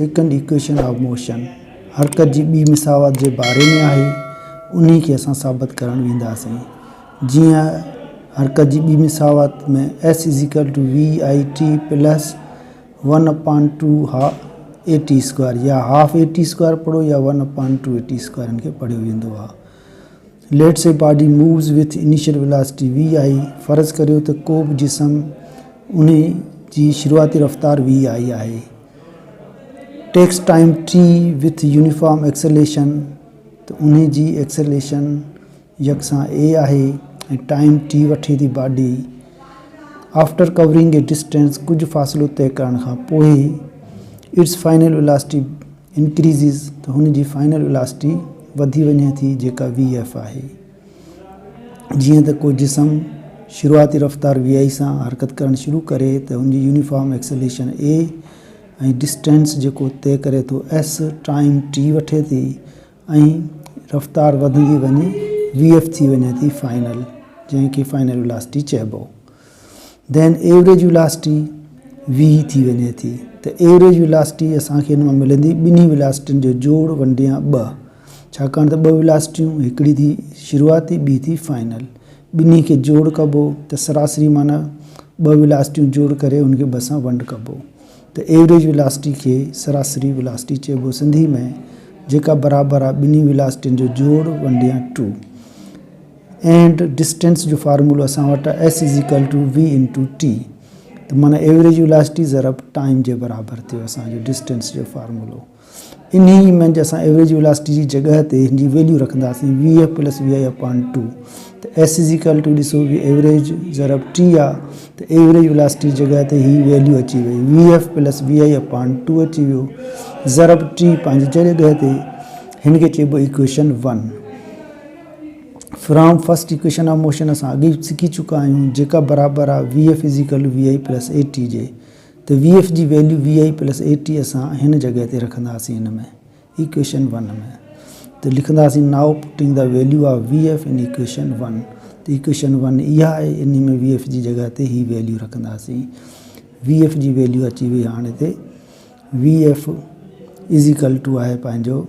Second equation of motion हरकत जी ॿी मिसावत जे बारे में आहे, उन्ही खे असां साबित करण वेंदासीं। जीअं हरकत जी ॿी मिसावत में s = VIT प्लस 1/2 AT² या हाफ AT² पढ़ो या 1/2 AT² इनके पढ़ियो वेंदो आहे। Let's a body moves with initial velocity VI। फ़र्ज़ करियो त को बि जिस्म उन जी शुरुआती रफ़्तार VI आहे। Takes time t with uniform acceleration, तो उन जी एक्सेलेरेशन यकसां a आहे ऐं टाइम t वठे थी body. After covering a distance, कुछ फ़ासिलो तय करण खां पोइ इट्स फाइनल वेलोसिटी इंक्रीज़िस, तो हुन जी फाइनल वेलोसिटी वधी वञे थी जेका VF आहे। जीअं त को जिस्म शुरुआती रफ़्तार VI सां हरकत करण शुरू करे त हुन जी यूनिफॉर्म एक्सेलेरेशन a ऐं डिस्टेंस जेको तय करे थो s टाइम t वठे थी ऐं रफ़्तार वधंदी वञे VF थी वञे थी फाइनल, जंहिंखे फाइनल वेलोसिटी चइबो। देन एवरेज वेलोसिटी v थी वञे थी। त एवरेज वेलोसिटी असांखे हिन मां मिलंदी ॿिन्ही वेलोसिटियुनि जो जोड़ वंडियां 2, छाकाणि त 2 वेलोसिटियूं, हिकिड़ी थी शुरुआती ॿी थी फाइनल, ॿिन्ही खे जोड़ कबो त सरासरी माना 2 वेलोसिटियूं जोड़ करे उनखे 2 सां वंड कबो। त एवरेज वेलोसिटी खे सरासरी वेलोसिटी चइबो सिंधी में, जेका बराबरि आहे ॿिन्ही वेलोसिटियुनि जो जोड़ वंडियां 2। एंड डिस्टेंस जो फार्मूलो असां वटि s = V × t, त माना एवरेज वेलोसिटी ज़रब टाइम जे बराबरि थियो असांजो डिस्टेंस जो फार्मूलो। इन्ही में असां एवरेज वेलोसिटी जी जॻह ते हिन जी वैल्यू रखंदासीं VF + VI/2। त s = ॾिसो एवरेज ज़रब t आहे, त एवरेज वेलोसिटी जॻह ते ही वैल्यू अची वई VF + VI/2 अची वियो, ज़रब t पंहिंजी जॻह ते, हिन खे चइबो equation 1। From first equation of motion असां अॻे सिखी चुका आहियूं, जेका बराबरि आहे VF = VI + AT जे। त VF जी वैल्यू VI + AT असां हिन जॻह ते रखंदासीं हिन में इक्वेशन 1 में। त लिखंदासीं now putting the value of VF in equation 1। त इक्वेशन 1 इहा आहे, इन में VF जी जॻह ते ही वैल्यू रखंदासीं। VF जी वैल्यू अची वई हाणे हिते VF = आहे पंहिंजो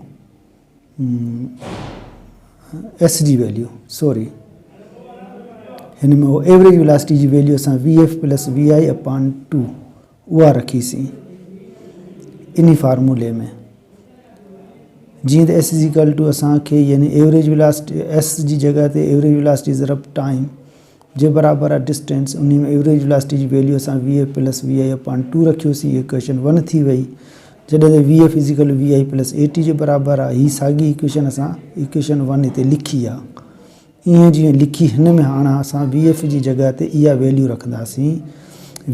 s जी वैल्यू, सॉरी हिन में वो एवरेज वेलोसिटी जी वैल्यू असां VF + VI/2 उहा रखीसीं इन फार्मूले में। जीअं त s = असांखे यानी एवरेज वेलोसिटी s जी जॻह ते एवरेज वेलोसिटी ज़रब टाइम जे बराबरि आहे डिस्टेंस, उन में एवरेज वेलोसिटी जी वैल्यू असां VF + VI/2 रखियोसीं, इक्वेशन 1 थी वई। जॾहिं त VF = VI + AT जे बराबरि आहे, ही साॻी इक्वेशन असां इक्वेशन 1 हिते लिखी आहे। ईअं जीअं लिखी हिन में हाणे असां VF जी जॻह ते इहा वैल्यू रखंदासीं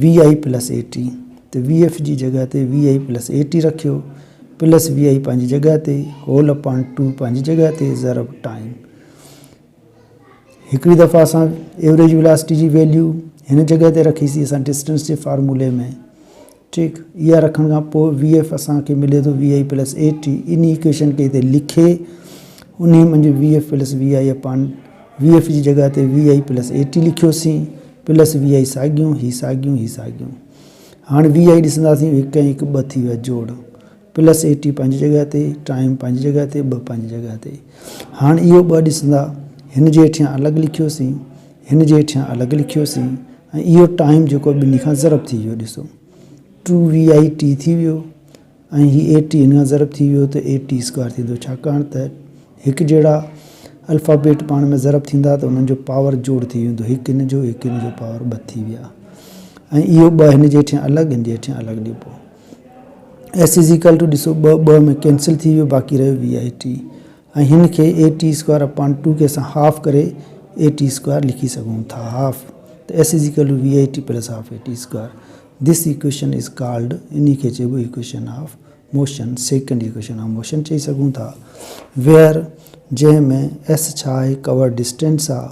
VI + AT। त VF जी जॻह ते VI + AT रखियो, प्लस VI पंहिंजी जॻह ते, होल अपॉन 2 पंहिंजी जॻह ते, ज़रब टाइम। हिकिड़ी दफ़ा असां एवरेज वेलोसिटी जी वैल्यू हिन जॻह ते रखीसीं असां डिस्टेंस जे फार्मूले में, ठीकु। इहा रखण खां पोइ VF असांखे मिले थो VI + AT, इन इक्वेशन खे हिते लिखे उन में VF + VI/VF जी जॻह ते VI + AT लिखियोसीं, प्लस VI साॻियूं, ही साॻियूं, ही साॻियूं। हाणे VI ॾिसंदासीं 1 ऐं 1 2 थी विया जोड़, प्लस AT पंहिंजी जॻह ते, टाइम पंहिंजी जॻह ते, 2 पंहिंजी जॻह ते। हाणे इहो 2 ॾिसंदा, हिन जे हेठियां अलॻि लिखियोसीं, हिन जे हेठियां अलॻि लिखियोसीं, ऐं इहो टाइम जेको ॿिन्ही खां ज़रब थी वियो, ॾिसो 2VIT थी वियो ऐं ही AT हिन खां ज़रब थी वियो त AT² थींदो, छाकाणि त हिकु जहिड़ा अल्फ़ाबेट पाण में ज़रब थींदा त उन्हनि जो पावर जोड़ थी वेंदो, हिकु हिन जो पावर 2 थी विया। ऐं इहो 2 हिन जे हेठियां अलॻि, हिन जे हेठियां अलॻि ॾिबो। s = ॾिसो 2 में कैंसिल थी वियो, बाक़ी रहियो VIT, ऐं हिन खे AT²/2 खे असां हाफ करे AT² लिखी सघूं था, हाफ। त s = VIT + half AT²। This equation is called, इन खे चइबो equation of motion, second equation of motion चई सघूं था। वेयर जंहिंमें s छा आहे, कवर डिस्टेंस आहे,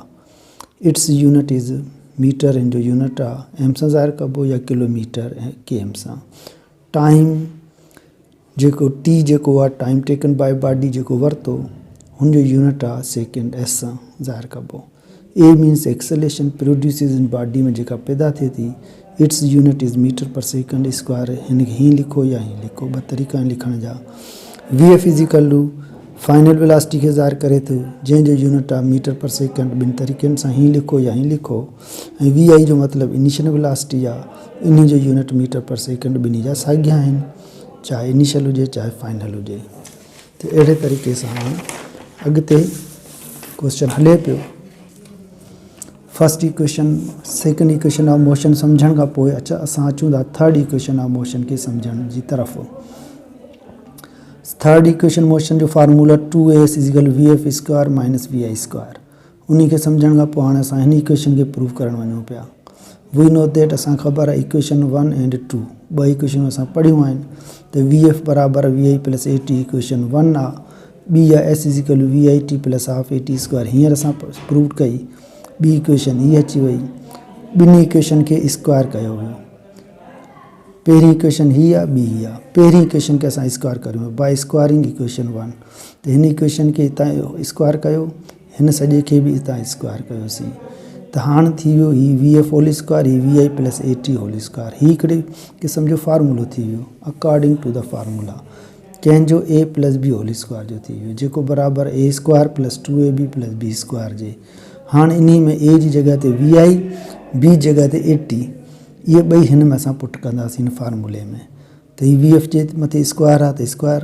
इट्स यूनिट इज़ मीटर इन जो यूनिट आहे, m सां ज़ाहिर कबो या किलोमीटर ऐं km सां। टाइम जेको t जेको आहे टाइम टेकन बाय बॉडी जेको वरितो, हुन जो यूनिट आहे सेकेंड, s सां ज़ाहिर कबो। ए मीन्स एक्सेलेरेशन प्रोड्यूसिस इन बॉडी में जेका पैदा थिए थी, it's unit is metre per second square. हिन खे हीअं लिखो या हीअं लिखो, ॿ तरीक़ा आहिनि लिखण जा। V F is equal to final velocity खे ज़ाहिर करे थो, जंहिंजो यूनिट आहे मीटर पर सेकंड। ॿिनि तरीक़नि सां हीअं लिखो या हीअं लिखो। ऐं वी आई जो मतिलबु इनिशियल वेलोसिटी आहे, इन जो यूनिट मीटर पर सेकंड। ॿिन्ही जा साॻिया आहिनि, चाहे इनिशियल हुजे चाहे फाइनल हुजे। त अहिड़े तरीक़े सां हाणे अॻिते क्वेश्चन हले पियो। First equation, second equation of motion सम्झण खां पोइ असां अचूं था थर्ड इक्वेशन ऑफ मोशन खे सम्झण जी तरफ़। थर्ड इक्वेशन मोशन जो formula 2as is V F square minus we I square. उन खे सम्झण खां पोइ हाणे असां हिन इक्वेशन खे प्रूव करणु वञूं पिया। वी नो दैट, असां ख़बर आहे इक्वेशन 1 एंड 2 ॿ इक्वेशनूं असां पढ़ियूं आहिनि। त वी एफ बराबरि वी आई प्लस ए टी इक्वेशन 1 आहे। ॿी आहे S is equal V I T plus half A T square. हींअर असां प्रूव कई, ॿी इक्वेशन हीअ अची वई। ॿिनी इक्वेशन खे स्क्वायर कयो वियो। पहिरीं इक्वेशन हीअ आहे, ॿी हीअ आहे। पहिरीं इक्वेशन खे असां स्क्वायर करियूं बाय स्क्वायरिंग इक्वेशन 1। त हिन इक्वेशन खे हितां स्क्वायर कयो, हिन सॼे खे बि हितां स्क्वायर कयोसीं। त हाणे थी वियो हीअ वी एफ होल स्क्वायर, हीअ वी आई प्लस ए टी होल स्क्वायर। हीअ हिकिड़े क़िस्म जो फार्मूलो थी वियो अकॉर्डिंग टू द फार्मूला, कंहिंजो A plus B whole square जो थी वियो, जेको बराबरि A square plus 2ab plus B square जे। हाणे इन में ए जी जॻह ते वी आई, बी जॻह ते ए टी, इहे ॿई हिन में असां पुट कंदासीं हिन फार्मूले में। त हीअ वी एफ जे मथे स्क्वायर आहे त स्क्वायर।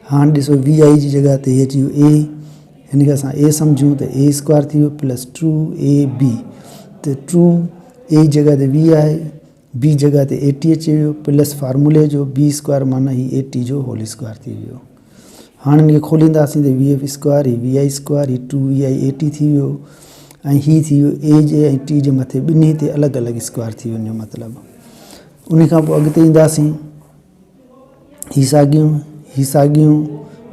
हाणे ॾिसो वी आई जी जॻह ते इहे अची वियो ए, हिन खे असां ए सम्झूं त ए स्क्वायर थी वियो प्लस 2ab। त 2 ए जॻह ते वी आहे, बी जॻह ते ए टी अची वियो प्लस फार्मूले जो बी स्क्वायर माना ही ए टी जो होल स्क्वायर थी वियो। हाणे हिन खे खोलींदासीं त वी एफ स्क्वायर, ही वी आई स्क्वायर, ही 2vi थी वियो। ऐं हीअ थी वियो ए जे ऐं टी जे मथे ॿिन्ही ते अलॻि अलॻि स्क्वायर थी वञो मतिलबु। उन खां पोइ अॻिते ईंदासीं, ही साॻियूं, ही साॻियूं,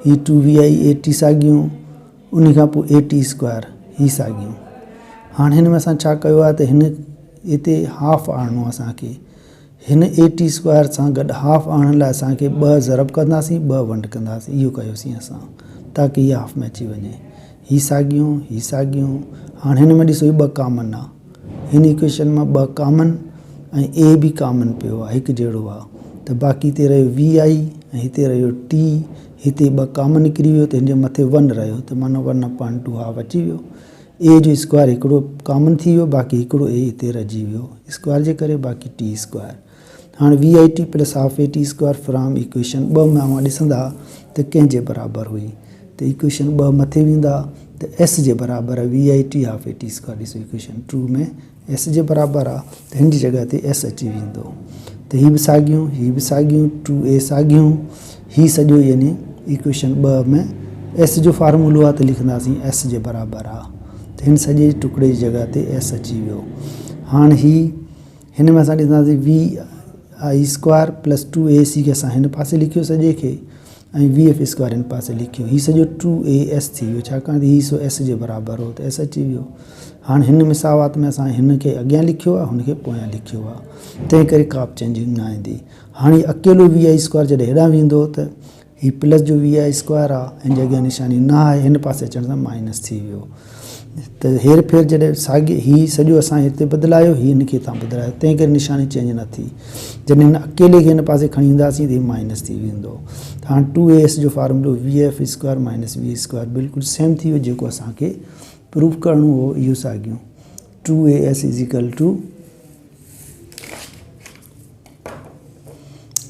ही 2vi ए टी साॻियूं, उन खां पोइ ए टी स्क्वायर, ही साॻियूं। हाणे हिन में असां छा कयो आहे त हिन हिते हाफ आणणो आहे असांखे। हिन ए टी स्क्वायर सां गॾु हाफ आणण लाइ असांखे 2 ज़रब कंदासीं, 2 वंड कंदासीं। इहो कयोसीं असां ताकी हीअ हाफ में अची वञे। ही साॻियूं, ही साॻियूं। हाणे हिन में ॾिसो 2 कॉमन आहे, हिन इक्वेशन मां 2 कॉमन ऐं ए बि कॉमन पियो आहे, हिकु जहिड़ो आहे। त बाक़ी हिते रहियो वी आई ऐं हिते रहियो टी। हिते 2 कॉमन निकिरी वियो त हिन जे मथे 1 रहियो, त माना 1/2 हाफ अची वियो। ए जो स्क्वायर हिकिड़ो कॉमन थी वियो, बाक़ी हिकिड़ो ए हिते रहिजी वियो स्क्वायर जे करे, बाक़ी टी स्क्वायर। हाणे V I T plus half A T square from equation 2 में अवां ॾिसंदा त कंहिंजे बराबरि हुई। त इक्वेशन 2 मथे वेंदा त एस जे बराबरि आहे V I T half A T square. ॾिसो इक्वेशन 2 में एस जे बराबरि आहे त हिन जी जॻह ते एस अची वेंदो। त हीअ बि साॻियूं, हीअ बि साॻियूं, 2a साॻियूं। हीअ सॼो यानी इक्वेशन 2 में एस जो फार्मूलो आहे त लिखंदासीं एस जे बराबरि आहे। त हिन सॼे टुकड़े जी जॻह ते एस अची वियो। हाणे हिन में असां ॾिसंदासीं वी आई स्क्वायर प्लस 2ac खे असां हिन पासे लिखियो सॼे खे, ऐं वी एफ स्क्वायर हिन पासे लिखियो। हीअ सॼो 2as थी वियो, छाकाणि त हीअ सो एस जे बराबरि हो त एस अची वियो। हाणे हिन मिसावात में असां हिन खे अॻियां लिखियो आहे, हुनखे पोयां लिखियो आहे, तंहिं करे का बि चेंजिंग न ईंदी। हाणे अकेलो वी आई स्क्वायर जॾहिं हेॾां वेंदो त हीअ प्लस जो वी आई स्क्वायर आहे, हिन जी अॻियां निशानी न आहे, हिन पासे अचण सां माइनस थी वियो। त हेर फेर जॾहिं साॻिए हीअ सॼो असां हिते बदिलायो, हीअ हिन खे हितां बदिलायो, तंहिं करे निशानी चेंज न थी। जॾहिं हिन अकेले खे हिन पासे खणी ईंदासीं त हीअ माइनस थी वेंदो। त हाणे 2as जो फार्मूलो V F square minus V square बिल्कुलु सेम थी वियो, जेको असांखे प्रूव करिणो हो। इहो साॻियूं 2as is equal to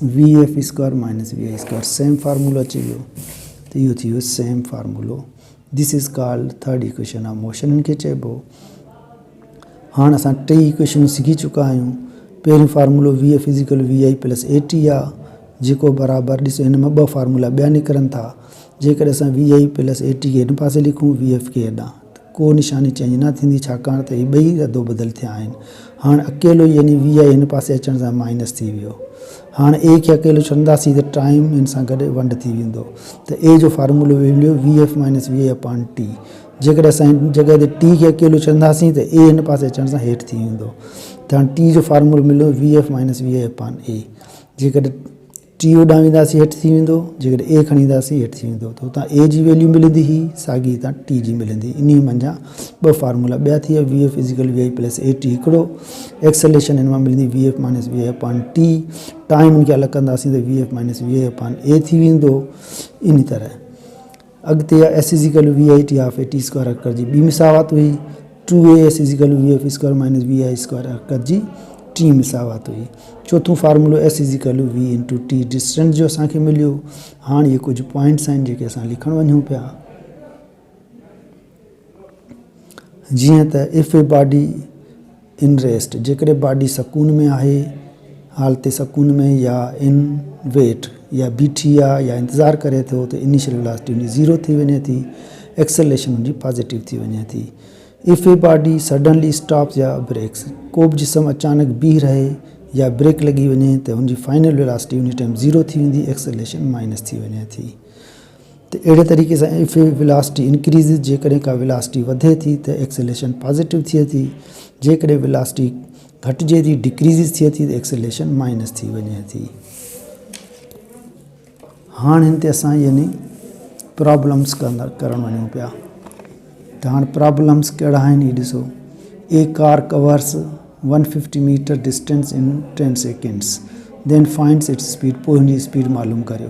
V F square minus we I square, same फार्मूलो अची वियो। त इहो थी वियो सेम फार्मूलो। This is called third equation of motion, इनखे चइबो। हाणे असां 2 इक्वेशनूं सिखी चुका आहियूं। पहिरीं फार्मूलो V F is equal V I plus A T आहे, जेको बराबरि ॾिसो हिन में 2 फार्मूला ॿिया निकिरनि था। जेकॾहिं असां वी आई प्लस ए टी खे हिन पासे लिखूं, वी एफ खे हेॾां, त को निशानी चेंज न थींदी, छाकाणि त हीअ ॿई अदो बदल थिया आहिनि। हाणे अकेलो यानी वी आई हिन पासे अचण सां माइनस थी वियो। हाणे ए खे अकेलो छॾंदासीं त टाइम हिन सां गॾु वंड थी वेंदो। त ए जो फार्मूलो मिलियो V F minus we I upon T. जेकॾहिं असां हिन जॻह ते टी खे अकेलो छॾंदासीं त ए हिन पासे अचण सां हेठि थी वेंदो। त हाणे टी जो फार्मूलो मिलियो V F minus we I upon A. जेकॾहिं टी ॾांहुं वेंदासीं हेठि थी वेंदो, जेकॾहिं ए खणी ईंदासीं हेठि थी वेंदो। त हुतां ए जी वैल्यू मिलंदी ही, साॻी हितां टी जी मिलंदी। इन मंझां ॿ फार्मूला ॿिया थी विया, V F is equal we I plus A T हिकिड़ो, एक्सेलेशन हिन मां मिलंदी V F minus we I upon T, time खे अलॻि कंदासीं त V F minus we I upon A थी वेंदो। इन तरह अॻिते आहे S is equal we I T half A T square हक़ जी ॿी मिसावात हुई, 2a S is equal V F square minus we I square हक़ जी टी मिसावात हुई। चौथों फार्मूलो S is equal V into T distance जो असांखे मिलियो। हाणे इहे कुझु पॉइंट्स आहिनि जेके असां लिखणु वञूं पिया। जीअं त if a body in rest, जेकॾहिं बॉडी सकून में आहे, हालत सकून में या इन वेट या बीठी आहे या इंतज़ारु करे थो, त इनिशियल वेलोसिटी हुनजी ज़ीरो थी वञे थी, एक्सेलरेशन हुनजी पॉजिटिव थी वञे थी। If a body suddenly stops या ब्रेक्स, को बि जिस्म अचानक बीह रहे या ब्रेक लॻी वञे त हुनजी फाइनल वेलोसिटी उन टाइम ज़ीरो थी वेंदी, एक्सेलरेशन माइनस थी वञे थी। त अहिड़े तरीक़े सां इफ़ ए वेलोसिटी इंक्रीज़, जेकॾहिं का वेलोसिटी वधे थी त एक्सेलरेशन पॉजिटिव थिए थी, जेकॾहिं वेलोसिटी घटिजे थी डिक्रीज़ थिए थी त एक्सेलरेशन माइनस थी वञे थी। हाणे हिन ते असां यानी प्रॉब्लम्स करणु वञूं पिया। त हाणे प्रॉब्लम्स कहिड़ा आहिनि हीअ ॾिसो। A car covers 150 meter distance in 10 seconds, then finds its speed, पोइ हुनजी स्पीड मालूम करियो।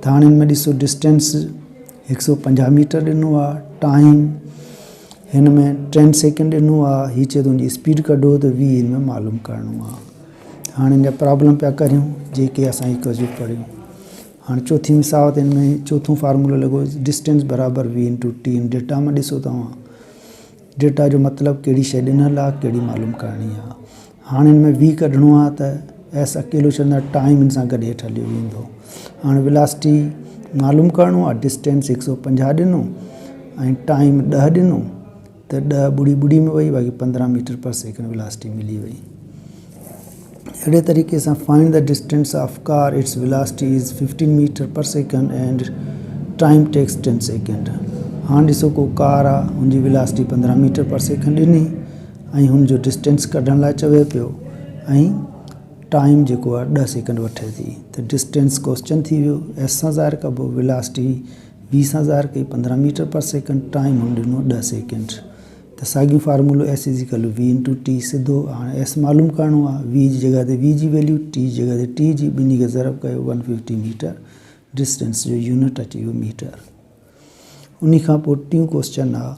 त हाणे हिन में ॾिसो डिस्टेंस 150 मीटर ॾिनो आहे, टाइम हिन में 10 सेकेंड ॾिनो आहे, हीअ चए थो हुनजी स्पीड कढो त वी हिन में मालूम करिणो आहे। हाणे हिन जा प्रॉब्लम पिया करियूं जेके असां हिकु पढ़ियूं। हाणे चौथी मिसावत हिन में चौथों फार्मूलो लॻो, डिस्टेंस बराबरि वी इंटू टी। डेटा में ॾिसो तव्हां, डेटा जो मतिलबु कहिड़ी शइ ॾिनल आहे, कहिड़ी मालूम करणी आहे। हाणे हिन में वी कढणो आहे त एस अकेलो छॾंदा, टाइम हिन सां गॾु हेठि हलियो वेंदो। हाणे वेलोसिटी मालूम करिणो आहे, डिस्टेंस 150 ॾिनो ऐं टाइम 10 ॾिनो, त 10 ॿुड़ी ॿुड़ी में वई, बाक़ी 15 मीटर पर सेकेंड वेलोसिटी मिली वई। अहिड़े तरीक़े सां find the distance of car, its velocity is 15 metre per second and time takes 10 second. हाणे ॾिसो को कार आहे, हुनजी वेलोसिटी 15 मीटर पर सेकेंड ॾिनी ऐं हुनजो डिस्टेंस कढण लाइ चवे पियो ऐं टाइम जेको आहे 10 सेकेंड वठे थी। त डिस्टेंस क्वेश्चन थी वियो, एस सां ज़ाहिर कबो, वेलोसिटी वी सां ज़ाहिर कई 15 मीटर पर सेकेंड, टाइम हुन ॾिनो 10 सेकेंड। त साॻियो फार्मूलो S is equal V into T सिधो। हाणे एस मालूम करिणो आहे, वी जी जॻह ते we ji value, T G जॻह ते टी जी, ॿिन्ही खे ज़रब कयो 150 मीटर, डिस्टेंस जो यूनिट अची वियो मीटर। उन खां पोइ टियों क्वेश्चन आहे,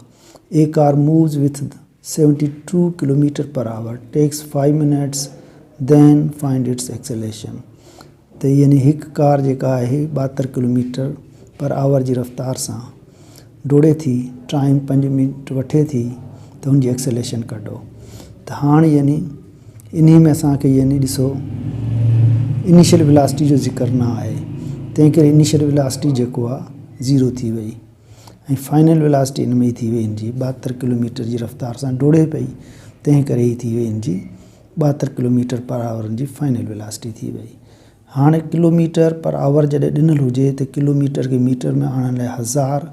A car moves with 72 kilometre per hour, takes 5 minutes, then find its acceleration. त यानी हिकु कार जेका आहे 72 किलोमीटर पर आवर जी रफ़्तार सां डोड़े थी, टाइम 5 मिनट वठे थी, त हुनजी एक्सेलरेशन कढो। त हाणे यानी इन में असांखे यानी ॾिसो इनिशियल वेलोसिटी जो ज़िक्र न आहे, तंहिं करे इनिशियल वेलोसिटी जेको आहे ज़ीरो थी वई ऐं फाइनल वेलोसिटी इन में ई थी वई हिनजी 72 किलोमीटर जी रफ़्तार सां डोड़े पई, तंहिं करे ही थी वई हिनजी 72 किलोमीटर पर आवर जी फाइनल वेलोसिटी थी वई। हाणे किलोमीटर पर आवर जॾहिं ॾिनल हुजे त किलोमीटर खे मीटर में आणण लाइ 1000,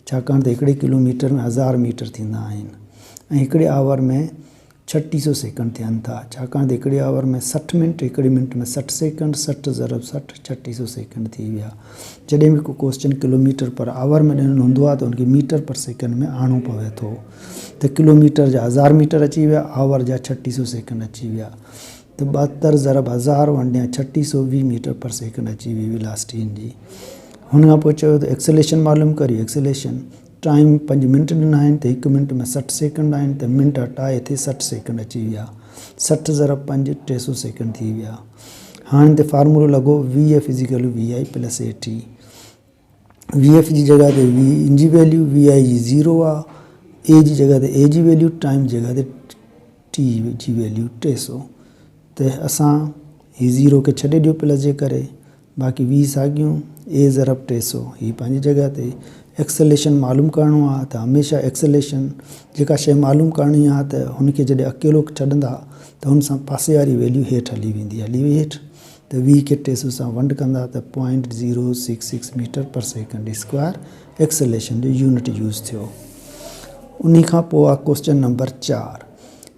छाकाणि त हिकिड़े किलोमीटर में 1000 मीटर थींदा आहिनि ऐं हिकिड़े आवर में 3600 सेकेंड थियनि था, छाकाणि त हिकिड़े आवर में 60 मिनट, हिकिड़े मिनट में 60 सेकेंड, 60 ज़रब 60, 3600 सेकेंड थी विया। जॾहिं बि को क्वेश्चन किलोमीटर पर आवर में ॾिनल हूंदो आहे त उनखे मीटर पर सेकेंड में आणो पवे थो। त किलोमीटर जा 1000 मीटर अची विया, आवर जा 3600 सेकेंड अची विया। त 72 ज़रब 1000 वंडिया 3620 मीटर पर सेकेंड अची वई वेलोसिटी जी। हुन खां पोइ चयो त एक्सेलरेशन मालूम करियो। एक्सेलरेशन टाइम 5 मिनट ॾिना आहिनि त 1 मिनट में 60 सेकेंड आहिनि, त मिनट हटाए हिते 60 सेकेंड अची विया। 60 ज़रब 5 300 सेकेंड थी विया। हाणे त फार्मूलो लॻो V F is equal we I plus A T. V F जी जॻह ते वी इन जी वैल्यू, वी आई जी ज़ीरो आहे, ए जी जॻह ते ए जी वैल्यू, टाइम जी जॻह ते टी जी वैल्यू 300। त असां हीअ ज़ीरो खे छॾे ॾियो प्लस जे करे, बाक़ी वी साॻियूं, ए ज़रब 300 हीअ पंहिंजी जॻह ते। एक्सेलरेशन मालूम करिणो आहे त हमेशह एक्सेलरेशन जेका शइ मालूम करणी आहे त हुनखे जॾहिं अकेलो छॾंदा त हुन सां पासे वारी वैल्यू हेठि हली वेंदी, हली वई हेठि। त वी खे 300 सां वंड कंदा त 0.066 meter per second square acceleration जो यूनिट यूज़ थियो। उन खां पोइ आहे question number 4,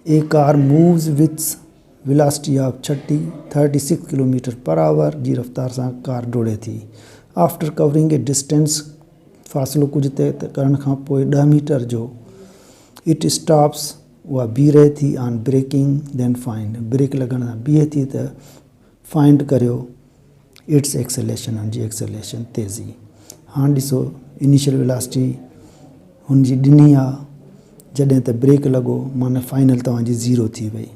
A car moves with velocity of 36 kilometre per hour जी रफ़्तार सां कार डोड़े थी। आफ्टर कवरिंग ए डिस्टेंस फ़ासिलो कुझु तय करण खां पोइ 10 मीटर जो इट स्टॉप्स उहा बीह रहे थी on braking then find brake लॻण सां बीहे थी त फाइंड करियो इट्स एक्सेलेरेशन हुनजी एक्सेलेरेशन तेज़ी। हाणे ॾिसो इनिशियल वेलोसिटी हुनजी ॾिनी आहे जॾहिं त ब्रेक लॻो माना फाइनल तव्हांजी 0 थी वई।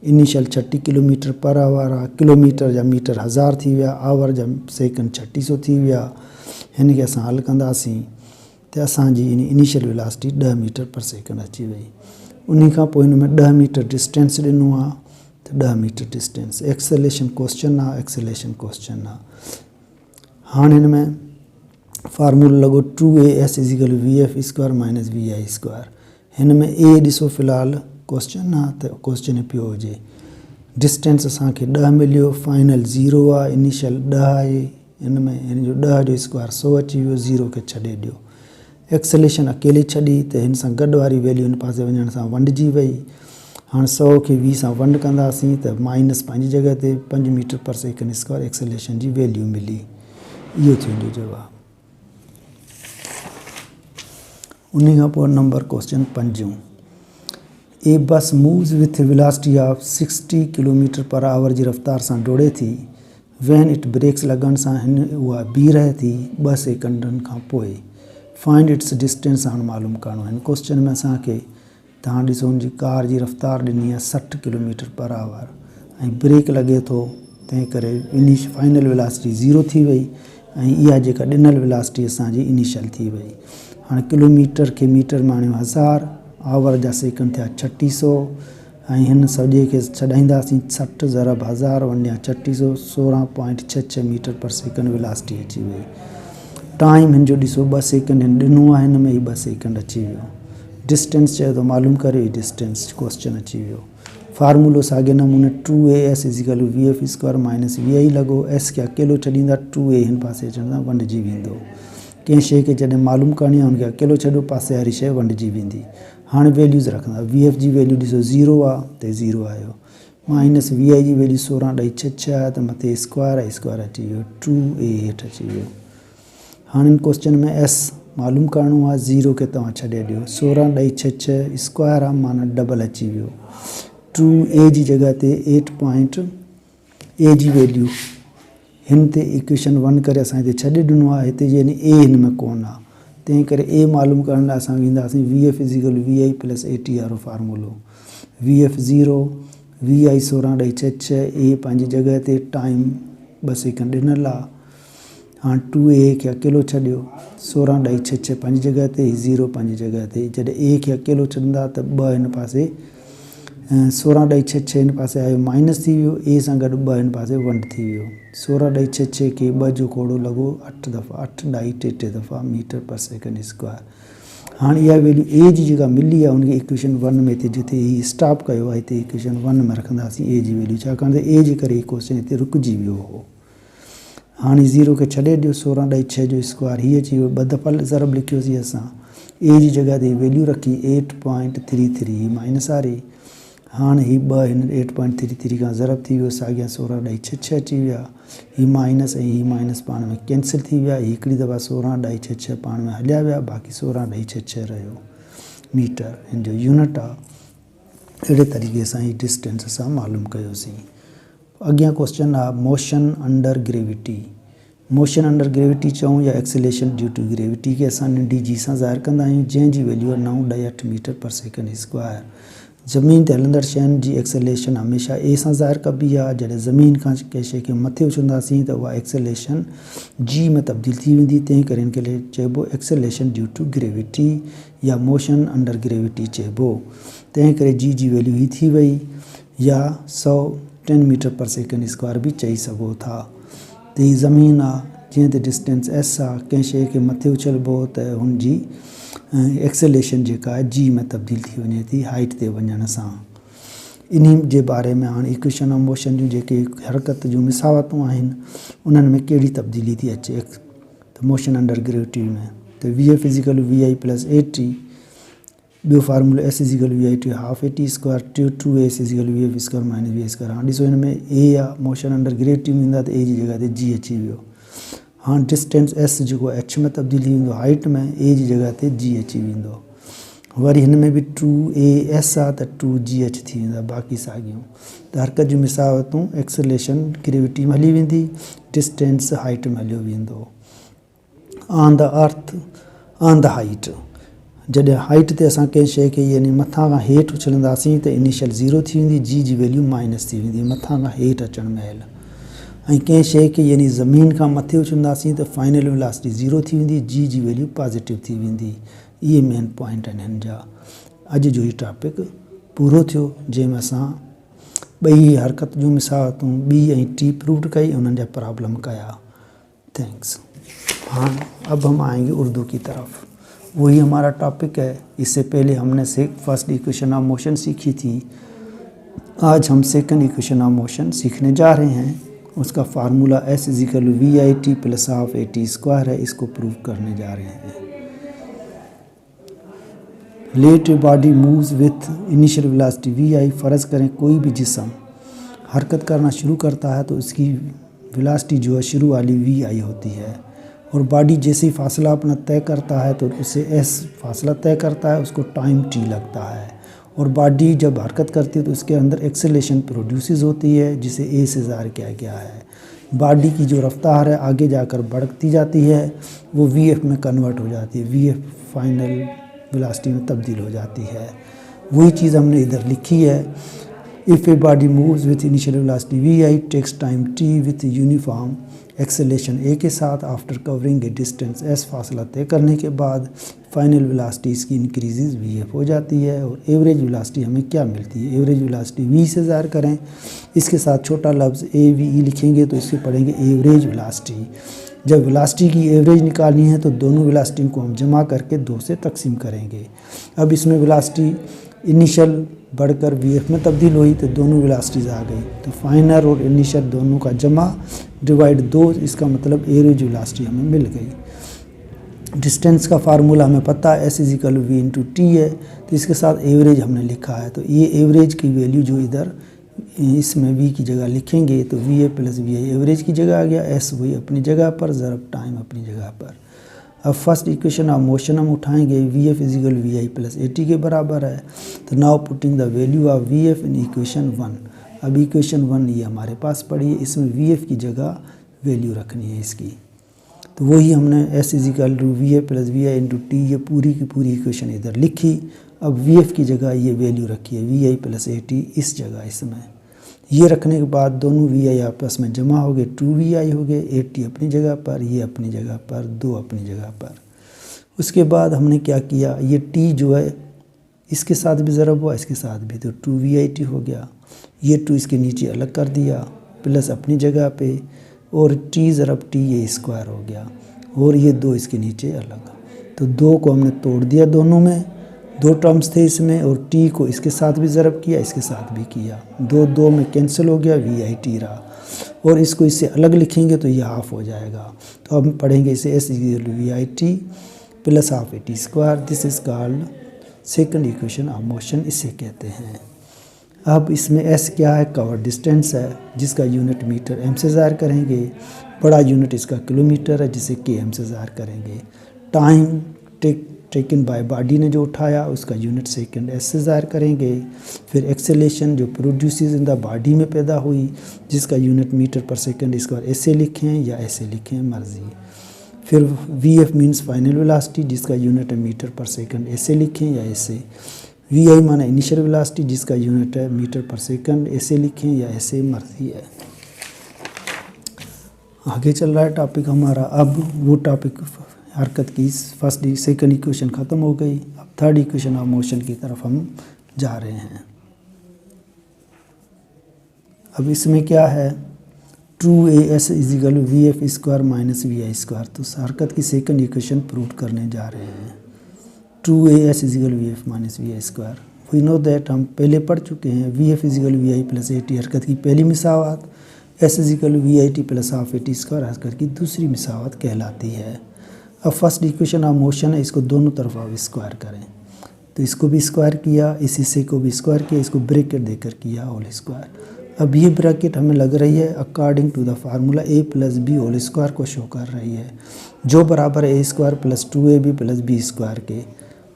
इनिशियल 36 किलोमीटर पर आवर आहे, किलोमीटर जा मीटर 1000 थी विया, आवर जा सेकंड 3600 थी विया। हिन खे असां हल कंदासीं त असांजी initial velocity 10 metre per second अची वई। उन खां पोइ हिन में 10 मीटर डिस्टेंस ॾिनो आहे त 10 मीटर डिस्टेंस एक्सेलेरेशन क्वेश्चन आहे, एक्सेलेरेशन क्वेश्चन आहे। हाणे हिन में फार्मूलो लॻो 2as = vf² - vi²। हिन में ए ॾिसो फ़िलहाल क्वेश्चन आहे त क्वेश्चन पियो हुजे। डिस्टेंस असांखे 10 मिलियो, फाइनल 0 आहे, इनिशियल 10 आहे। हिन में हिन जो 10 जो स्क्वायर 100 अची वियो, 0 खे छॾे ॾियो। एक्सेलेरेशन अकेले छॾी त हिन सां गॾु वारी वैल्यू हिन पासे वञण सां वंडिजी वई। हाणे 100 खे 20 सां वंड कंदासीं त माइनस पंहिंजी जॻह ते 5 metre per second square acceleration जी वैल्यू मिली। इहो थी वेंदो जवाबु। उन खां पोइ number question 5। A bus moves with velocity of 60 kilometre per hour जी रफ़्तार सां डोड़े थी। वैन इट ब्रेक्स लॻण सां हिन उहा बीह रहे थी 2 सेकंडनि खां पोइ। फाइंड इट्स डिस्टेंस हाणे मालूम करिणो आहे। हिन क्वेश्चन में असांखे तव्हां ॾिसो हुनजी कार जी रफ़्तार ॾिनी आहे 60 किलोमीटर पर आवर ऐं ब्रेक लॻे थो, तंहिं करे फाइनल वेलोसिटी 0 थी वई ऐं इहा जेका ॾिनल वेलोसिटी असांजी इनिशियल थी वई। हाणे किलोमीटर खे मीटर में आणियो 1000, आवर जा सेकंड थिया 3600 ऐं हिन सॼे खे छॾाईंदासीं 60 ज़रब 1000 वञा 3600 16.66 मीटर पर सेकंड वेलोसिटी अची वई। टाइम हिन जो ॾिसो 2 सेकंड हिन ॾिनो आहे, हिन में ई 2 सेकंड अची वियो। डिस्टेंस चयो त मालूम करे डिस्टेंस क्वेश्चन अची वियो। फार्मूलो साॻे नमूने 2as = vf² - vi लॻो। एस खे अकेलो छॾींदा 2a हिन पासे अचण सां वंडिजी वेंदो। कंहिं शइ खे जॾहिं मालूम करणी आहे हुनखे अकेलो छॾियो, पासे वारी शइ वंडिजी वेंदी। हाणे वैल्यूज़ रखंदा। vf जी वैल्यू ॾिसो 0 आहे त 0 आयो, माइनस vi जी वैल्यू 16.66 आहे त मथे स्क्वायर आहे, स्क्वायर अची वियो, 2a हेठि अची वियो। हाणे क्वेश्चन में s मालूम करिणो आहे, 0 खे तव्हां छॾे ॾियो, 16.66 स्क्वायर आहे माना डबल अची वियो। 2a जी जॻह ते 8.a जी वैल्यू हिन ते इक्वेशन 1 करे असां हिते छॾे ॾिनो आहे, हिते यानी a हिन में कोन आहे, तंहिं करे a मालूम करण लाइ असां वेंदासीं vf = vi + at वारो फार्मूलो। vf 0, vi 16.66, a पंहिंजी जॻह ते, टाइम 2 सेकंड ॾिनल आहे। हाणे 2a खे अकेलो छॾियो, 16.66 पंहिंजी जॻह ते, 0 पंहिंजी जॻह ते। जॾहिं a खे अकेलो छॾींदा त 2 हिन पासे 16.66 हिन पासे आयो, माइनस थी वियो, a सां गॾु 2 हिन पासे वंड थी वियो। 16.66 खे 2 जो कोड़ो लॻो 8 दफ़ा, 8.33 दफ़ा मीटर पर सेकंड स्क्वायर। हाणे इहा वैल्यू a जी जेका मिली आहे हुनखे इक्वेशन 1 में हिते जिते ही स्टॉप कयो आहे हिते इक्वेशन 1 में रखंदासीं a जी वैल्यू, छाकाणि त a जे करे क्वेश्चन हिते रुकिजी वियो हो। हाणे 0 खे छॾे ॾियो, 16.6 जो स्क्वायर हीअ अची वियो, 2 दफ़ा ज़रब लिखियोसीं असां, a जी जॻह ते वैल्यू रखी 8.33 माइनस वारी। हाणे ही 2 हिन 8.33 खां ज़रब थी वियो, साॻिया 16.66 अची विया। ही माइनस ऐं ही माइनस पाण में कैंसिल थी विया। हिकिड़ी दफ़ा 16.66 पाण में हलिया विया, बाक़ी 16.66 रहियो मीटर, हिन जो यूनिट आहे। अहिड़े तरीक़े सां ही डिस्टेंस असां मालूम कयोसीं। अॻियां क्वेश्चन आहे motion under gravity. Motion under gravity चऊं या एक्सेलेरेशन ड्यू टू ग्रेविटी खे असां नंढी जी सां ज़ाहिर कंदा आहियूं, जंहिंजी वैल्यू आहे 9.8 मीटर पर सेकंड स्क्वायर। ज़मीन ते हलंदड़ शयुनि जी एक्सेलेरेशन हमेशह a सां ज़ाहिर कबी आहे। जॾहिं ज़मीन खां कंहिं शइ खे मथे उछलंदासीं त उहा एक्सेलेरेशन g में तब्दील थी वेंदी, तंहिं करे हिन खे चइबो एक्सेलेरेशन ड्यू टू ग्रेविटी या मोशन अंडर ग्रेविटी चइबो। तंहिं करे g जी वैल्यू ही थी वई, या 110 मीटर पर सेकंड स्क्वायर बि चई सघो था। त ही ज़मीन आहे जंहिं ते डिस्टेंस s आहे, कंहिं शइ खे मथे उछलबो त हुनजी एक्सेलेरेशन जेका आहे g में तब्दील थी वञे थी हाइट ते वञण सां। इन जे बारे में हाणे इक्वेशन ऑफ मोशन जूं जेके हरकत जूं मिसावतूं आहिनि उन्हनि में कहिड़ी तब्दीली थी अचे त मोशन अंडर ग्रेविटी में, त vf = vi + at ॿियो फार्मूलो S is equal we I T half A T square two s is equal V F square minus we I square. हाँ ॾिसो हिन में ए आहे मोशन अंडर ग्रेविटी में ईंदा त ए जी जॻह ते जी अची वियो। हाँ डिस्टेंस एस जेको एच में तब्दील थी वेंदो, हाइट में ए जी जॻह ते जी अची वेंदो। वरी हिन में बि 2as आहे त 2gh थी वेंदा, बाक़ी साॻियूं। त हरकत जूं मिसावतूं एक्सेलेरेशन ग्रेविटी में हली वेंदी, डिस्टेंस हाइट में हलियो वेंदो। On the earth on the height, जॾहिं हाइट ते असां कंहिं शइ खे यानी मथां खां हेठि उछलंदासीं त इनिशियल 0 थी वेंदी, जी जी वैल्यू माइनस थी वेंदी मथां खां हेठि अचण महिल। ऐं कंहिं शइ खे यानी ज़मीन खां मथे उछलंदासीं त फाइनल वेलोसिटी 0 थी वेंदी, जी जी वैल्यू पॉजिटिव थी वेंदी। इहे मेन पॉइंट आहिनि हिन जा। अॼु जो ही टॉपिक पूरो थियो, जंहिंमें असां ॿई हरकत जूं मिसावतूं बी ऐं टी प्रूव कई, उन्हनि जा प्रॉब्लम कया। थैंक्स। हाँ अब हम आएंगे उर्दू की तरफ। वही हमारा टॉपिक है। इससे पहले हमने फर्स्ट इक्वेशन ऑफ मोशन सीखी थी, आज हम सेकंड इक्वेशन ऑफ मोशन सीखने जा रहे हैं। उसका formula s is equal we I T plus half A T square है, इसको प्रूव करने जा रहे हैं। Let body moves with initial velocity v i. फ़र्ज़ करें कोई भी जिस्म हरकत करना शुरू करता है तो उसकी वेलोसिटी जो है शुरू वाली वी आई होती है, और बॉडी जैसे ही फासला अपना तय करता है तो उससे एस फासला तय करता है, उसको टाइम टी लगता है। और बॉडी जब हरकत करती है तो उसके अंदर एक्सेलेरेशन प्रोड्यूसेस होती है, जिसे ए से ज़ाहिर किया गया है। बॉडी की जो रफ्तार है आगे जाकर बढ़ती जाती है, वो वी एफ में कन्वर्ट हो जाती है, वी एफ फाइनल वेलोसिटी में तब्दील हो जाती है। वही चीज़ हमने इधर लिखी है। If a body moves with initial velocity v i takes time t with uniform acceleration a के साथ after covering a distance s, फासला तय करने के बाद फाइनल वेलोसिटी इसकी इंक्रीजेज वी एफ हो जाती है। और एवरेज वेलोसिटी हमें क्या मिलती है, एवरेज वेलोसिटी वी से ज़ाहिर करें, इसके साथ छोटा लफ्ज़ ए वी ई लिखेंगे तो इसके पढ़ेंगे एवरेज वेलोसिटी। जब वेलोसिटी की एवरेज निकालनी है तो दोनों वेलोसिटी को हम जमा करके 2 से तकसीम करेंगे। अब इसमें वेलोसिटी इनिशियल बढ़कर वी एफ में तब्दील हुई तो दोनों वेलोसिटीज़ आ गई, तो फाइनल और इनिशियल दोनों का जमा डिवाइड 2, इसका मतलब एवरेज वेलोसिटी हमें मिल गई। डिस्टेंस का फार्मूला हमें पता है, S is equal V into T है, तो इसके साथ एवरेज हमने लिखा है, तो ये एवरेज की वैल्यू जो इधर इसमें वी की जगह लिखेंगे तो V A plus V I average की जगह आ गया, एस वही अपनी जगह पर, ज़रब टाइम अपनी जगह पर। अब फर्स्ट इक्वेशन ऑफ मोशन हम उठाएंगे, V F is equal we I plus A T के बराबर है। तो now putting the value of V F in equation 1। अब इक्वेशन 1 ये हमारे पास पड़ी है, इसमें वी एफ की जगह वैल्यू रखनी है इसकी। तो वही हमने S is equal to V A plus V I into T, ये पूरी की पूरी इक्वेशन इधर लिखी। अब वी एफ की जगह ये वैल्यू रखी है, वी आई प्लस ए टी इस जगह, इसमें ये रखने के बाद दोनों वी आई आपस में जमा हो गए, 2 वी आई हो गए, ए टी अपनी जगह पर, ये अपनी जगह पर, 2 अपनी जगह पर। उसके बाद हमने क्या किया, ये टी जो है इसके साथ भी ज़रब हुआ, इसके साथ भी, तो 2 वी आई टी हो गया। ये 2 इसके नीचे अलग कर दिया, प्लस अपनी जगह पे, और टी ज़रब टी ये स्क्वायर हो गया, और ये 2 इसके नीचे अलग। तो 2 को हमने तोड़ दिया, दोनों में 2 टर्म्स थे इसमें, और टी को इसके साथ भी ज़रब किया, इसके साथ भी किया, 2 में कैंसिल हो गया, वी आई टी रहा। और इसको इससे अलग लिखेंगे तो ये हाफ हो जाएगा। तो अब पढ़ेंगे इसे S equal V I T plus half A T square, this is called second equation of motion, इसे कहते हैं। अब इसमें एस क्या है, कवर डिस्टेंस है, जिसका यूनिट मीटर एम से ज़ाहिर करेंगे। बड़ा यूनिट इसका किलोमीटर है, जिसे के एम से ज़ाहिर करेंगे। टाइम टेकन बाय बॉडी ने जो उठाया उसका यूनिट सेकंड एस से ज़ाहिर करेंगे। फिर एक्सेलेरेशन जो प्रोड्यूसेस इन द बॉडी में पैदा हुई, जिसका यूनिट मीटर पर सेकंड, इसको ऐसे लिखें या ऐसे लिखें, मर्जी। फिर V F means final velocity, जिसका यूनिट है मीटर पर सेकंड, ऐसे लिखें या ऐसे। वी आई माना इनिशियल वेलोसिटी, जिसका यूनिट है मीटर पर सेकंड, ऐसे लिखें या ऐसे, मर्जी है। आगे चल रहा है टॉपिक हमारा। अब वो टॉपिक हरकत की फर्स्ट सेकंड इक्वेशन ख़त्म हो गई, अब थर्ड इक्वेशन ऑफ मोशन की तरफ हम जा रहे हैं। अब इसमें क्या है, 2as is equal V F square minus we I square. तो हरकत की सेकंड इक्वेशन प्रूव करने जा रहे हैं। 2as is equal V F minus we I square, we know that, हम पहले पढ़ चुके हैं। V F is equal we I plus A t हरकत की पहली मिसावत, s is equal we I T plus half A T square हरकत की दूसरी मिसावत कहलाती है। अब फर्स्ट इक्वेशन ऑफ मोशन है, इसको दोनों तरफ आप स्क्वायर करें तो इसको भी स्क्वायर किया, इस हिस्से को भी स्क्वायर किया, इसको ब्रैकेट देकर किया होल स्क्वायर। अब ये ब्रैकेट हमें लग रही है according to the formula a plus B whole square को शो कर रही है, जो बराबर है a square plus 2ab plus B square के।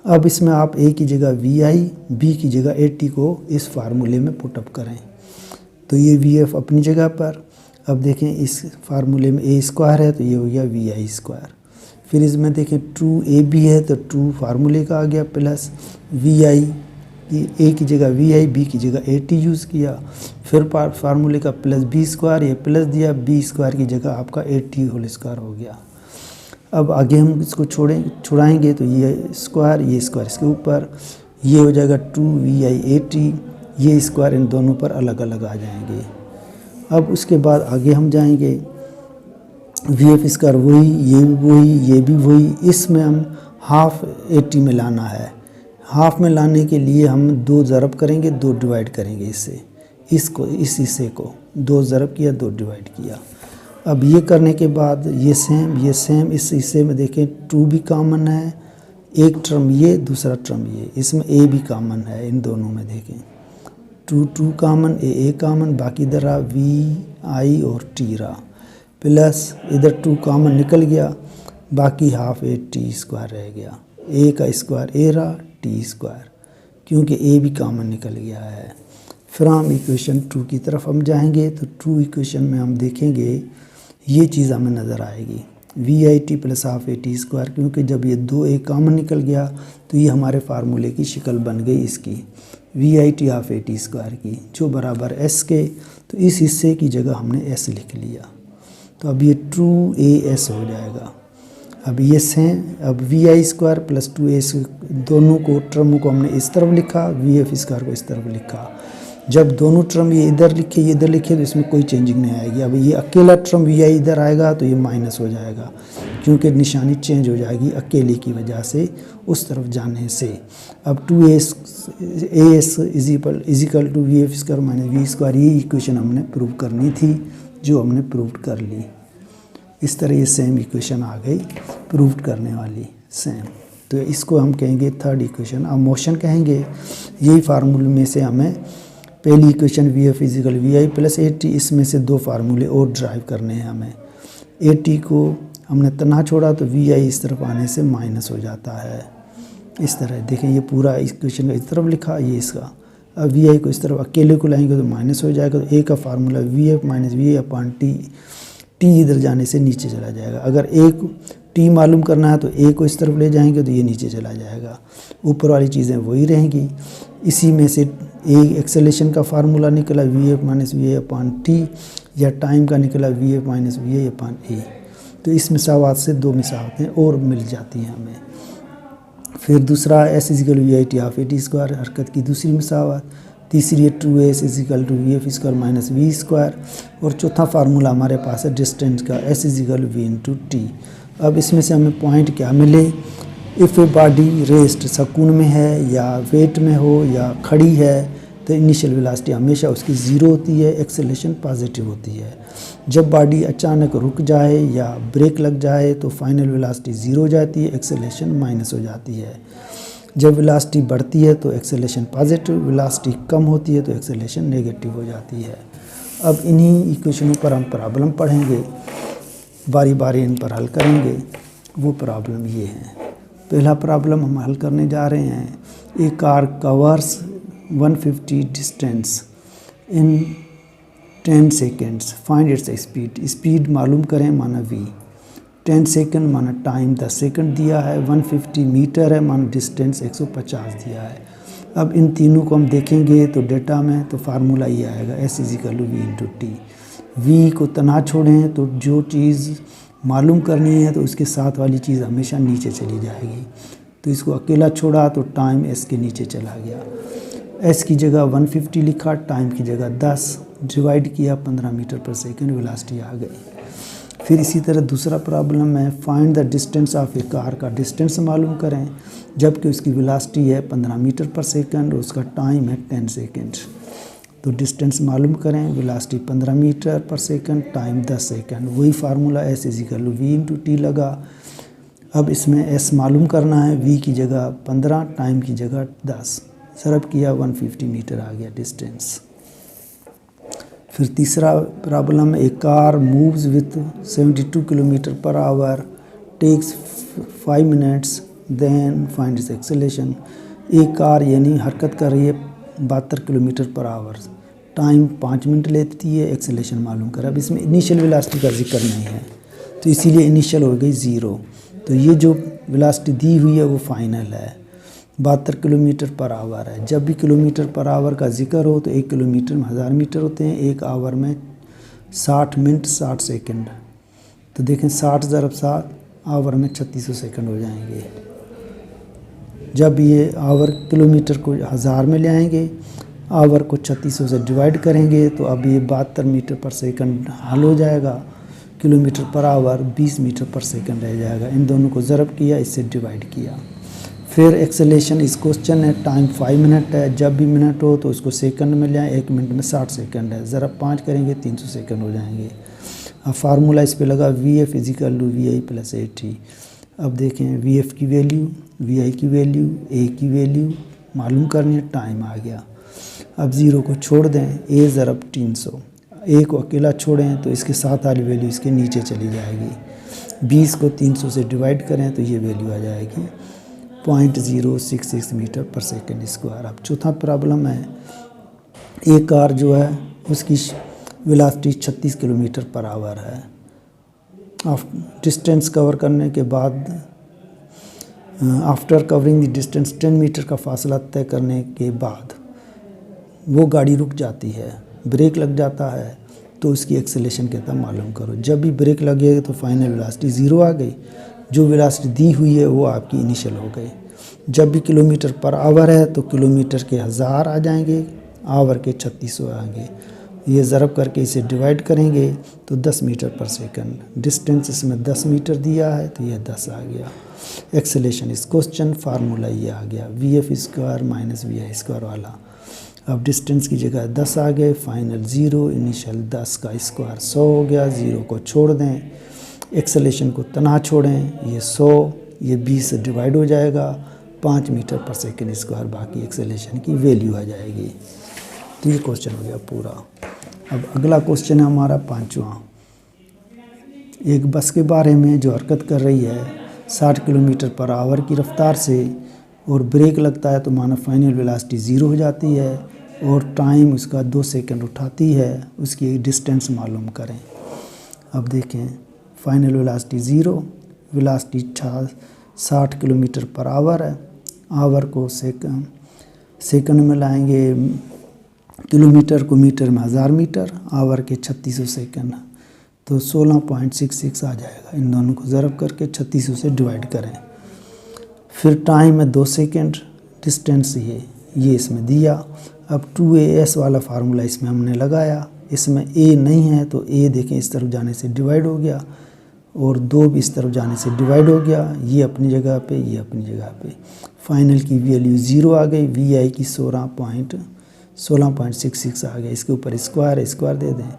अब इसमें आप a की जगह vi, b की जगह 80 को इस फार्मूले में पुटअप करें, तो ये vf अपनी जगह पर। अब देखें इस फार्मूले में a स्क्वायर है तो ये हो गया vi स्क्वायर। फिर इसमें देखें 2ab है तो 2 फार्मूले का आ गया प्लस vi, a की जगह vi, b की जगह 80 यूज़ किया। फिर फार्मूले का प्लस b स्क्वायर, ये प्लस दिया, b स्क्वायर की जगह आपका 80 होल स्क्वायर हो गया। अब आगे हम इसको छुड़ाएंगे तो ये स्क्वायर इसके ऊपर, ये हो जाएगा 2vi 80, ये स्क्वायर इन दोनों पर अलग अलग आ जाएंगे। अब उसके बाद आगे हम जाएंगे, vf स्क्वायर वही, ये भी वही, ये भी वही, इसमें हम हाफ 80 में लाना है। हाफ में लाने के लिए हम 2 ज़रब करेंगे, 2 डिवाइड करेंगे इससे, इसको इस हिस्से को 2 ज़रब किया, 2 डिवाइड किया। अब ये करने के बाद ये सेम इस हिस्से में देखें 2 भी कॉमन है, एक टर्म ये, दूसरा टर्म ये, इसमें a भी कॉमन है, इन दोनों में देखें 2 कॉमन, a कॉमन, बाकी इधर रहा vi और t रहा, प्लस इधर 2 कॉमन निकल गया, बाकी हाफ 80 स्क्वायर रह गया, a का स्क्वायर a रहा, t स्क्वायर, क्योंकि a भी कॉमन निकल गया है। फिर हम इक्वेशन 2 की तरफ हम जाएंगे तो 2 इक्वेशन में हम देखेंगे ये चीज़ हमें नज़र आएगी, vi प्लस हाफ 80 स्क्वायर, क्योंकि जब ये 2a कॉमन निकल गया तो ये हमारे फार्मूले की शक्ल बन गई इसकी, vi हाफ 80 स्क्वायर की, जो बराबर s के। तो इस हिस्से की जगह हमने s लिख लिया, तो अब ये 2as हो जाएगा। अब ये सेम, अब vi स्क्वायर प्लस 2a, दोनों को टर्मों को हमने इस तरफ लिखा, vf स्क्वायर को इस तरफ लिखा। जब दोनों टर्म ये इधर लिखे, ये इधर लिखे, तो इसमें कोई चेंजिंग नहीं आएगी। अब ये अकेला टर्म vi इधर आएगा तो ये माइनस हो जाएगा, क्योंकि निशानी चेंज हो जाएगी अकेले की वजह से उस तरफ जाने से। अब 2as is equal to vf square minus v square, ये इक्वेशन हमने प्रूव करनी थी, जो हमने प्रूव कर ली। इस तरह ये सेम इक्वेशन आ गई प्रूव करने वाली सेम, तो इसको हम कहेंगे थर्ड इक्वेशन। अब मोशन कहेंगे, यही फार्मूले में से हमें पहली equation vf is equal vi plus 80, इसमें से 2 फार्मूले और ड्राइव करने हैं हमें। 80 को हमने तना छोड़ा तो vi इस तरफ आने से माइनस हो जाता है, इस तरह देखें, ये पूरा इक्वेशन का इस तरफ लिखा, ये इसका। अब vi को इस तरफ अकेले को लाएंगे तो माइनस हो जाएगा, तो a का formula vf minus vi upon t, t इधर जाने से नीचे चला जाएगा। अगर एक t मालूम करना है तो a को इस तरफ ले जाएंगे तो ये नीचे चला जाएगा, ऊपर वाली चीज़ें वही रहेंगी। इसी में से एक एक्सेलेरेशन का फार्मूला निकला vf minus vi upon t, या टाइम का निकला vf minus vi upon a। तो इस मिसावात से 2 मिसावतें और मिल जाती हैं हमें। फिर दूसरा s is equal vi t half 80 square, हरकत की दूसरी मिसावत। तीसरी है 2s is equal to vf square minus v square. और चौथा फार्मूला हमारे पास है डिस्टेंस का, s is equal v into T. अब इसमें से हमें पॉइंट क्या मिले, इफ़ ए बॉडी रेस्ट सकून में है या वेट में हो या खड़ी है तो इनिशियल वेलोसिटी हमेशा उसकी 0 होती है, एक्सेलरेशन पॉजिटिव होती है। जब बॉडी अचानक रुक जाए या ब्रेक लग जाए तो फाइनल वेलोसिटी 0 हो जाती है, एक्सेलरेशन माइनस हो जाती है। जब वेलोसिटी बढ़ती है तो एक्सेलरेशन पॉजिटिव, वेलोसिटी कम होती है तो एक्सेलरेशन नेगेटिव हो जाती है। अब इन्हीं इक्वेशनों पर हम प्रॉब्लम पढ़ेंगे, बारी बारी इन पर हल करेंगे। वो प्रॉब्लम ये है, पहला प्रॉब्लम हम हल करने जा रहे हैं। A car covers 150 distance in 10 seconds, find its speed. Speed मालूम करें माना v, 10 सेकेंड माना टाइम 10 सेकेंड दिया है, 150 मीटर है माना डिस्टेंस 150 दिया है। अब इन तीनों को हम देखेंगे तो डेटा में तो फार्मूला ये आएगा s is equal to v into T. v को तना छोड़ें तो जो चीज़ मालूम करनी है तो उसके साथ वाली चीज़ हमेशा नीचे चली जाएगी, तो इसको अकेला छोड़ा तो टाइम s के नीचे चला गया। s की जगह 150 लिखा, टाइम की जगह 10, डिवाइड किया 15 मीटर पर सेकेंड, वेलोसिटी आ गई। फिर इसी तरह दूसरा प्रॉब्लम है, find the distance of A car का डिस्टेंस मालूम करें, जबकि उसकी वेलोसिटी है 15 मीटर पर सेकेंड और उसका टाइम है 10 सेकेंड। तो डिस्टेंस मालूम करें, velocity 15 metre per second, time 10 second. वही formula s is equal to v into T लगा। अब इसमें एस मालूम करना है, वी की जगह 15, टाइम की जगह 10, ज़रब किया 150 मीटर आ गया डिस्टेंस। फिर तीसरा problem, a car moves with 72 kilometre per hour, takes 5 minutes, then find its acceleration. एक कार यानी हरकत कर रही है 72 kilometre per our, time 5 minute लेती है, एक्सेलेरेशन मालूम कर। अब इसमें इनिशियल वेलोसिटी का जिक्र नहीं है, तो इसीलिए इनिशियल हो गई 0। तो ये जो वेलोसिटी दी हुई है वो फाइनल है, 72 किलोमीटर पर आवर है। जब भी किलोमीटर पर आवर का जिक्र हो तो 1 किलोमीटर में 1000 मीटर होते हैं, 1 आवर में 60 मिनट 60 सेकंड। तो देखें 60 ज़रब 7 आवर में 3600 सेकंड हो जाएंगे। जब ये आवर किलोमीटर को 1000 में ले आएंगे, आवर को 3600 से डिवाइड करेंगे तो अब ये 72 मीटर पर सेकंड हल हो जाएगा, kilometre per our 20 metre per second रह जाएगा। इन दोनों को ज़रब किया, इससे डिवाइड किया। फिर एक्सेलेरेशन, इस क्वेश्चन है टाइम 5 मिनट है, जब भी मिनट हो तो उसको सेकंड में ले आए, 1 मिनट में 60 सेकंड है, ज़रब 5 करेंगे 300 सेकंड हो जाएंगे। अब फार्मूला इस पे लगा VF is equal to VI plus AT। अब देखें VF की वैल्यू, VI की वैल्यू, A की वैल्यू मालूम करनी है, टाइम आ गया। अब 0 को छोड़ दें, A ज़रब 300, A को अकेला छोड़ें तो इसके साथ वाली वैल्यू इसके नीचे चली जाएगी। 20 को 300 से डिवाइड करें तो ये वैल्यू आ जाएगी 0.066 मीटर पर सेकंड स्क्वायर। अब चौथा प्रॉब्लम है, एक कार जो है उसकी वेलोसिटी 36 किलोमीटर पर आवर है। डिस्टेंस कवर करने के बाद, after covering the distance 10 metre का फासला तय करने के बाद वो गाड़ी रुक जाती है, ब्रेक लग जाता है, तो उसकी एक्सेलेरेशन कितना मालूम करो। जब भी ब्रेक लगेगा तो फाइनल वेलोसिटी 0 आ गई, जो वेलोसिटी दी हुई है वो आपकी इनिशियल हो गई। जब भी किलोमीटर पर आवर है तो किलोमीटर के 1000 आ जाएंगे, आवर के 3600 आएंगे। ये ज़रब करके इसे डिवाइड करेंगे तो 10 मीटर पर सेकंड। डिस्टेंस इसमें 10 मीटर दिया है तो ये 10 आ गया। एक्सेलेरेशन इस क्वेश्चन फार्मूला ये आ गया, VF square minus VI square वाला। अब डिस्टेंस की जगह 10 आ गए, फाइनल 0, इनिशियल 10 का स्क्वायर 100 हो गया। 0 को छोड़ दें, एक्सेलेरेशन को तना छोड़ें, ये 100, ये 20 से डिवाइड हो जाएगा, 5 मीटर पर सेकंड स्क्वायर बाकी एक्सेलेरेशन की वैल्यू आ जाएगी। तो ये क्वेश्चन हो गया पूरा। अब अगला क्वेश्चन है हमारा 5वां, एक बस के बारे में जो हरकत कर रही है 60 किलोमीटर पर आवर की रफ्तार से और ब्रेक लगता है तो माना फाइनल वेलोसिटी 0 हो जाती है और टाइम उसका 2 सेकंड उठाती है, उसकी डिस्टेंस मालूम करें। अब देखें final velocity 0, velocity 60 kilometre per hour है, आवर को सेकंड में लाएंगे, किलोमीटर को मीटर में 1000 मीटर, आवर के 3600 सेकंड, तो 16.66 आ जाएगा। इन दोनों को ज़रब करके 3600 से डिवाइड करें। फिर टाइम है 2 सेकंड, डिस्टेंस ये इसमें दिया। अब 2AS वाला फार्मूला इसमें हमने लगाया, इसमें A नहीं है तो A देखें इस तरफ जाने से डिवाइड हो गया और 2 भी इस तरफ जाने से डिवाइड हो गया, ये अपनी जगह पे, ये अपनी जगह पे। फाइनल की वैल्यू 0 आ गई, VI की 16.66 आ गया। इसके ऊपर स्क्वायर दे दें,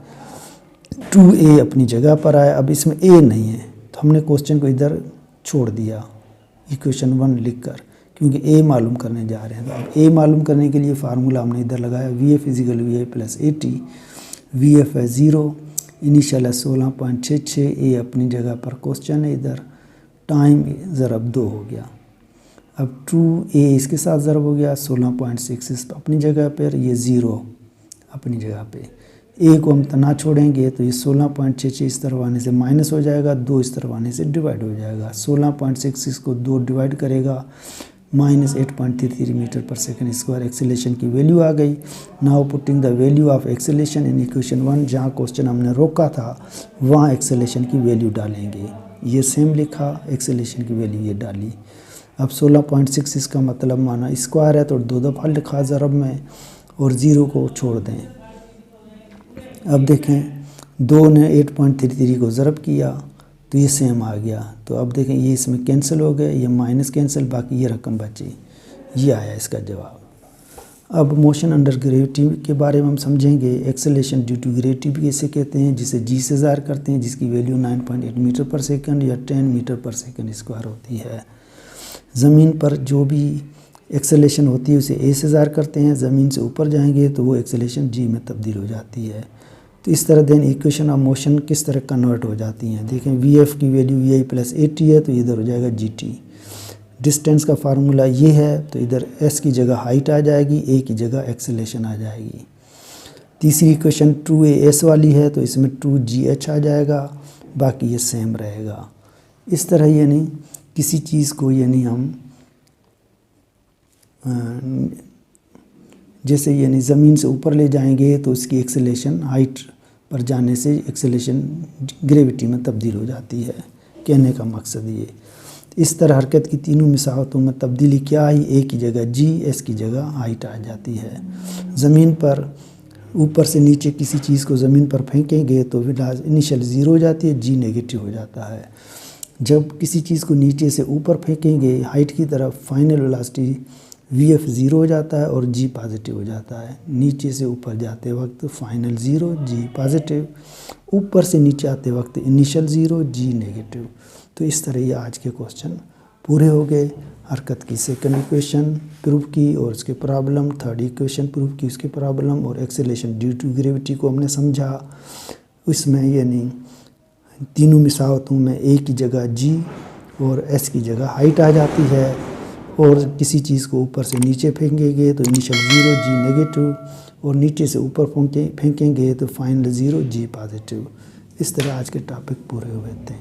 2A अपनी जगह पर आया। अब इसमें A नहीं है तो हमने क्वेश्चन को इधर छोड़ दिया इक्वेशन 1 लिखकर, क्योंकि A मालूम करने जा रहे हैं। तो अब A मालूम करने के लिए फार्मूला हमने इधर लगाया, VF is equal VI plus AT। VF है 0, इनिशियल है 16.66, A अपनी जगह पर क्वेश्चन है इधर, टाइम ज़रब 2 हो गया। अब 2A इसके साथ ज़रब हो गया, 16.66 अपनी जगह पर, ये 0 अपनी जगह पे। A को हम तना छोड़ेंगे तो ये 16.66 इस तरफ आने से माइनस हो जाएगा, 2 इस तरफ आने से डिवाइड हो जाएगा। 16.66 को 2 डिवाइड करेगा, -8.33 metre per second square. Acceleration की वैल्यू आ गई। Now putting the value of acceleration in equation 1, जहाँ क्वेश्चन हमने रोका था वहाँ एक्सेलेरेशन की वैल्यू डालेंगे। ये सेम लिखा, एक्सेलेरेशन की वैल्यू ये डाली। अब 16.66 का मतलब माना स्क्वायर है तो 2 दफ़ा लिखा ज़रब में और 0 को छोड़ दें। अब देखें 2 ने 8.33 को ज़रब किया तो ये सेम आ गया। तो अब देखें ये इसमें कैंसिल हो गए, ये माइनस कैंसिल, बाकी ये रकम बची, ये आया इसका जवाब। अब मोशन अंडर ग्रेविटी के बारे में हम समझेंगे। एक्सेलेरेशन ड्यू टू ग्रेविटी कैसे कहते हैं, जिसे जी से ज़ाहिर करते हैं, जिसकी वैल्यू 9.8 मीटर पर सेकंड या 10 मीटर पर सेकंड स्क्वायर होती है। ज़मीन पर जो भी एक्सेलेरेशन होती है उसे ए से ज़ाहिर करते हैं, ज़मीन से ऊपर जाएंगे तो वो एक्सेलेरेशन जी में तब्दील हो जाती है। तो इस तरह देन इक्वेशन ऑफ मोशन किस तरह कन्वर्ट हो जाती हैं। देखें वी एफ की वैल्यू वी आई प्लस ए टी है, तो इधर हो जाएगा जी टी। डिस्टेंस का फार्मूला ये है, तो इधर एस की जगह हाइट आ जाएगी, ए की जगह एक्सेलेरेशन आ जाएगी। तीसरी इक्वेशन 2a_s वाली है, तो इसमें 2gh आ जाएगा, बाकी ये सेम रहेगा। इस तरह यानी किसी चीज़ को यानी हम जैसे यानी ज़मीन से ऊपर ले जाएंगे तो उसकी एक्सेलेरेशन हाइट पर जाने से एक्सेलेरेशन ग्रेविटी में तब्दील हो जाती है। कहने का मकसद ये। इस तरह हरकत की तीनों मिसावतों में तब्दीली क्या आई, ए की जगह जी, एस की जगह हाइट आ जाती है। ज़मीन पर ऊपर से नीचे किसी चीज़ को ज़मीन पर फेंकेंगे तो इनिशियल ज़ीरो हो जाती है, जी नेगेटिव हो जाता है। जब किसी चीज़ को नीचे से ऊपर फेंकेंगे हाइट की तरफ, final velocity V F zero हो जाता है और जी पॉजिटिव हो जाता है। नीचे से ऊपर जाते वक्त फाइनल ज़ीरो, जी पॉजिटिव। ऊपर से नीचे आते वक्त इनिशियल ज़ीरो, जी नेगेटिव। तो इस तरह ये आज के क्वेश्चन पूरे हो गए। हरकत की सेकंड इक्वेशन प्रूव की और उसके प्रॉब्लम, थर्ड इक्वेशन प्रूव की उसके प्रॉब्लम, और एक्सेलेरेशन ड्यू टू ग्रेविटी को हमने समझा। इसमें यानी तीनों मिसावतों में ए की जगह जी और एस की जगह हाइट आ जाती है, और किसी चीज़ को ऊपर से नीचे फेंकेंगे तो इनिशियल ज़ीरो, जी नेगेटिव, और नीचे से ऊपर फेंकेंगे तो फाइनल ज़ीरो, जी पॉजिटिव। इस तरह आज के टॉपिक पूरे हुए थे।